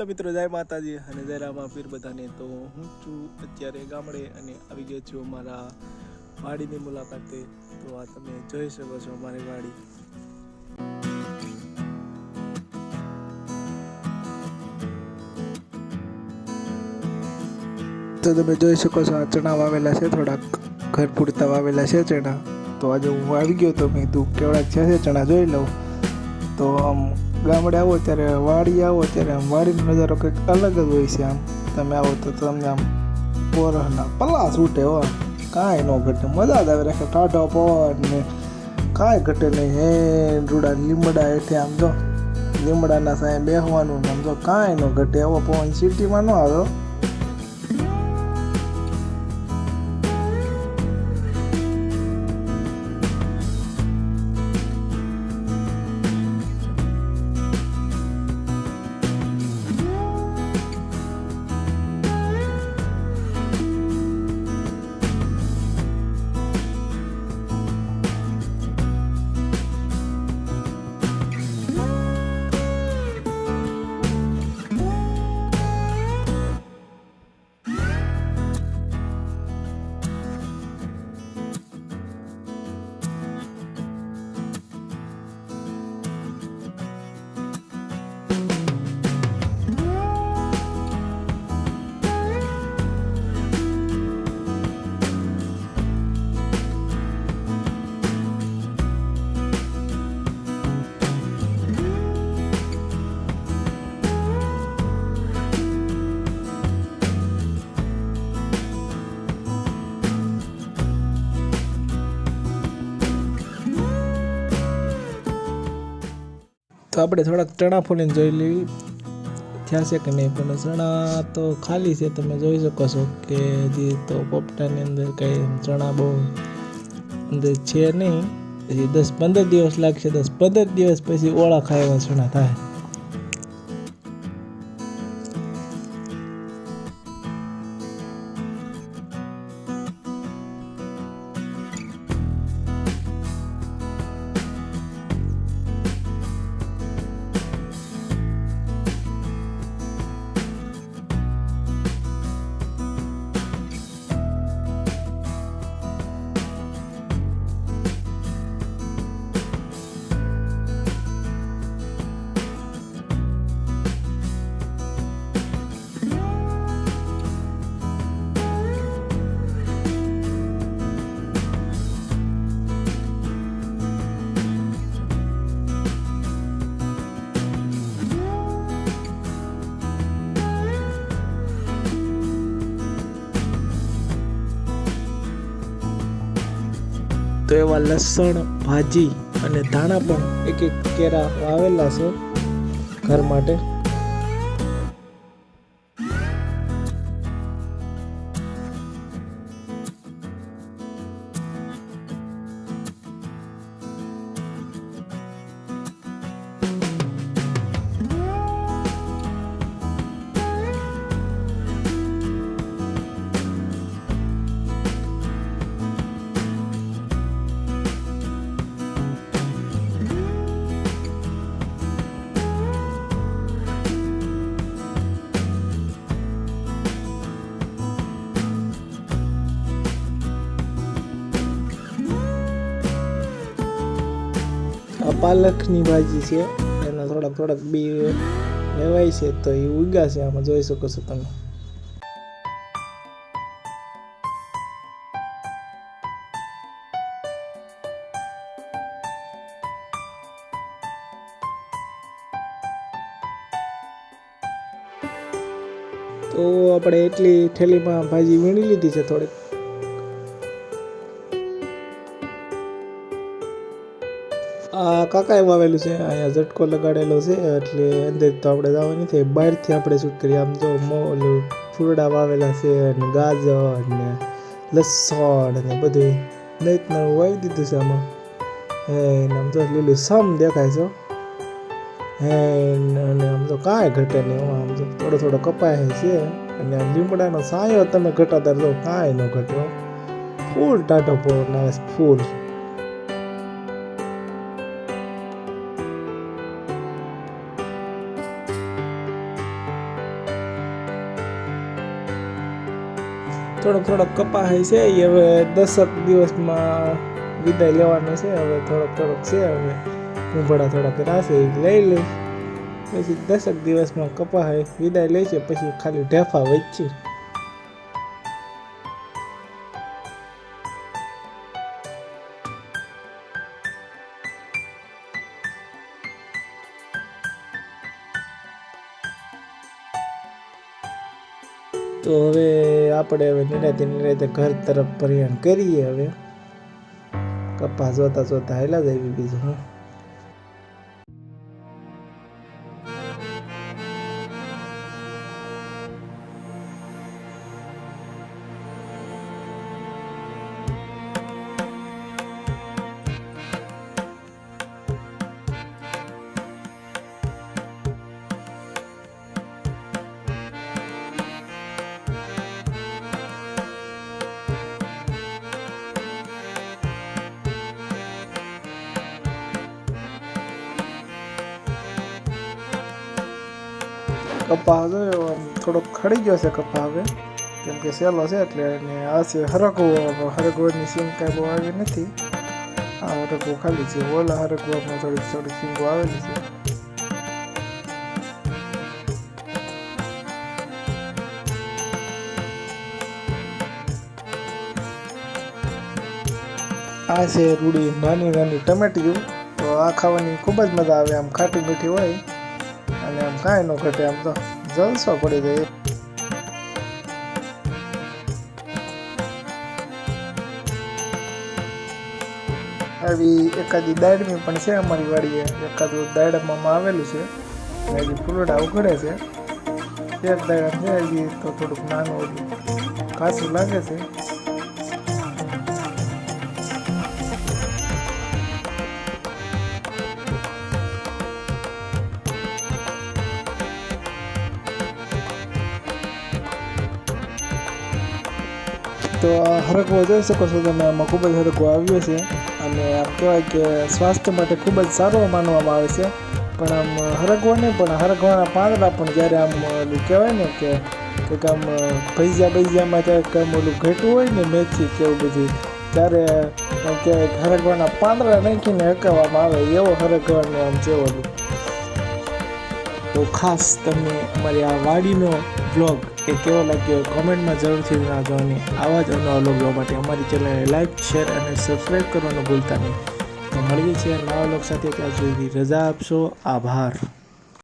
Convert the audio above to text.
Hello મિત્રો, જય માતાજી અને જય રામા પીર બધાને। તો હું છું અત્યારે ગામડે અને આવી ગયો છું અમારા વાડીની મુલાકાતે। તો આ તમે જોઈ શકો છો અમારી વાડી। તો તમે જોઈ શકો છો આ ચણા વાવેલા છે, થોડાક ઘર પૂરતા વાવેલા છે ચણા। તો આજે હું આવી ગયો તો મેં તું કેવડા છે ચણા જોઈ લઉં। તો આમ ગામડે આવો ત્યારે વાડી આવો ત્યારે આમ વાડીનો નજારો કંઈક અલગ જ હોય છે। આમ તમે આવો તો તમને આમ પોરના પલ્લા છૂટે હો, કાંઈ ન ઘટે, મજા જ આવે રાખે। ટાઢો પવન ને કાંઈ ઘટે નહીં। હે રૂડા લીમડા હેઠે આમ જો લીમડાના સાંયે બેસવાનું ને આમ જો કાંઈ ન ઘટે। એવો પવન સિટીમાં ન આવે। તો આપણે થોડાક ચણા ફોલીને જોઈ લેવી થયા છે કે નહીં, પણ ચણા તો ખાલી છે। તમે જોઈ શકો છો કે હજી તો પોપટાની અંદર કંઈ ચણા બહુ અંદર છે નહીં। હજી 10-15 દિવસ લાગશે। 10-15 દિવસ પછી ઓળા ખાય એવા ચણા થાય। તો એવા લસણ, ભાજી અને ધાણા પણ એક કેરા વાવેલા છે ઘર માટે। આ પાલકની ભાજી છે, એના થોડાક બી લેવાય છે, તો એ ઉગ્યા છે આમાં જોઈ શકો છો તમે। તો આપણે એટલી થેલીમાં ભાજી વીણી લીધી છે થોડીક। આ કાકાએ વાવેલું છે, અહીંયા ઝટકો લગાડેલો છે એટલે અંદર તો આપણે જવાની નથી, બહારથી આપણે શૂટ કરીએ। આમ જો ઓલું ફૂરડા વાવેલા છે અને ગાજર ને લસણ ને બધું નવું વાવી દીધું છે આમાં। હે આમ તો લીલું સમ દેખાય છે। હે અને આમ તો કાંઈ ઘટે નહીં, આમ તો થોડો કપાય છે અને લીમડાનો સાયો તમે ઘટાદાર જો કાંઈ ન ઘટે, ફૂલ ટાઢો પવન આવે ફૂલ। થોડોક કપાસ છે એ હવે 10 દિવસમાં વિદાય લેવાનો છે. હવે થોડોક છે, હવે કુંભળા થોડાક રાશે લઈ લે, પછી 10 દિવસમાં કપાસ વિદાય લે છે, પછી ખાલી ઢેફા વચ્ચે. તો હવે આપણે નિરાતે ઘર તરફ પ્રયાણ કરીએ. હવે કપાસ જોતા હેલા જ આવી બીજું હું. કપા થોડોક ખડી ગયો છે કપા હવે, કેમ કે સહેલો છે એટલે. અને આ છે હરગવાની સીંગ કાંઈ બહુ આવી નથી. આ હરગવો ખાલી છે, ઓલા હરગવામાં થોડીક સીંગો આવેલી છે. આ છે રૂડી નાની ટમેટીયું. તો આ ખાવાની ખૂબ જ મજા આવે, આમ ખાટી મીઠી હોય અને આમ કાંઈ ન ઘટે, આમ તો જલસો પડી જાય. આવી એકાદી દાડમી પણ છે અમારી વાડીએ, એકાદું દાડમાં આવેલું છે. હજી ફૂલડા ઉઘડે છે, એક દાડા છે હજી, તો થોડુંક નાનું કાચું લાગે છે. તો આ હરગવો જોઈ શકો છો તમે, આમાં ખૂબ જ હરગવો આવ્યો છે. અને આમ કહેવાય કે સ્વાસ્થ્ય માટે ખૂબ જ સારો માનવામાં આવે છે. પણ આમ હરગવો નહીં, પણ હરગવાના પાંદડા પણ જ્યારે આમ ઓલું કહેવાય ને કે આમ ભજીયામાં ક્યાંક આમ ઓલું ઘેટું હોય ને મેથી કે એવું બધું, ત્યારે આમ કહેવાય કે હરગવાના પાંદડા નાખીને હકાવવામાં આવે, એવો હરગવાનું આમ છે ઓલું. તો ખાસ તમને અમારી આ વાડીનો બ્લોગ એ કેવો લાગ્યો કોમેન્ટમાં જરૂરથી જણાવજો. અને આવા જ અનવા બ્લોગ જોવા માટે અમારી ચેનલને લાઇક, શેર અને સબસ્ક્રાઈબ કરવાનું ભૂલતા નહીં. તો મળીએ છીએ નવા બ્લોગ સાથે. ત્યાં સુધી રજા આપશો. આભાર.